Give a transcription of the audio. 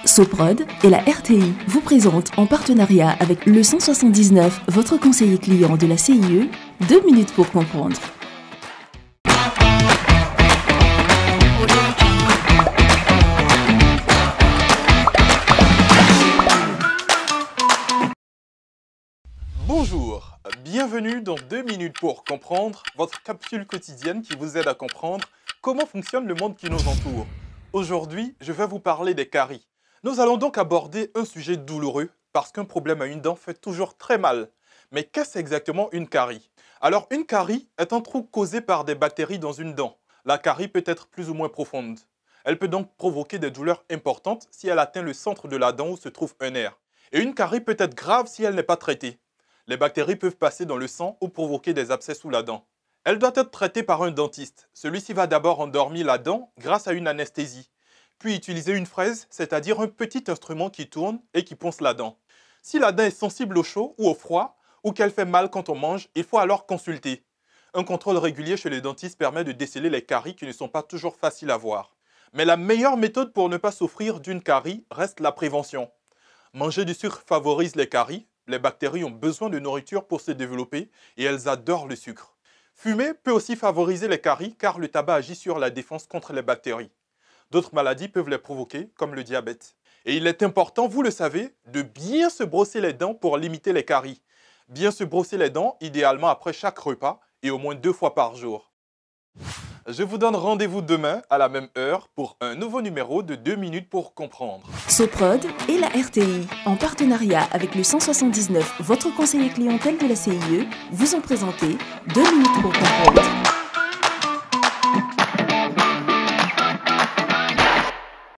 Soprod et la RTI vous présentent en partenariat avec le 179, votre conseiller client de la CIE, 2 minutes pour comprendre. Bonjour, bienvenue dans 2 minutes pour comprendre, votre capsule quotidienne qui vous aide à comprendre comment fonctionne le monde qui nous entoure. Aujourd'hui, je vais vous parler des caries. Nous allons donc aborder un sujet douloureux parce qu'un problème à une dent fait toujours très mal. Mais qu'est-ce exactement une carie? Alors une carie est un trou causé par des bactéries dans une dent. La carie peut être plus ou moins profonde. Elle peut donc provoquer des douleurs importantes si elle atteint le centre de la dent où se trouve un nerf. Et une carie peut être grave si elle n'est pas traitée. Les bactéries peuvent passer dans le sang ou provoquer des abcès sous la dent. Elle doit être traitée par un dentiste. Celui-ci va d'abord endormir la dent grâce à une anesthésie, puis utiliser une fraise, c'est-à-dire un petit instrument qui tourne et qui ponce la dent. Si la dent est sensible au chaud ou au froid, ou qu'elle fait mal quand on mange, il faut alors consulter. Un contrôle régulier chez les dentistes permet de déceler les caries qui ne sont pas toujours faciles à voir. Mais la meilleure méthode pour ne pas souffrir d'une carie reste la prévention. Manger du sucre favorise les caries. Les bactéries ont besoin de nourriture pour se développer et elles adorent le sucre. Fumer peut aussi favoriser les caries car le tabac agit sur la défense contre les bactéries. D'autres maladies peuvent les provoquer, comme le diabète. Et il est important, vous le savez, de bien se brosser les dents pour limiter les caries. Bien se brosser les dents, idéalement après chaque repas et au moins 2 fois par jour. Je vous donne rendez-vous demain à la même heure pour un nouveau numéro de 2 minutes pour comprendre. Soprod et la RTI, en partenariat avec le 179, votre conseiller clientèle de la CIE, vous ont présenté 2 minutes pour comprendre.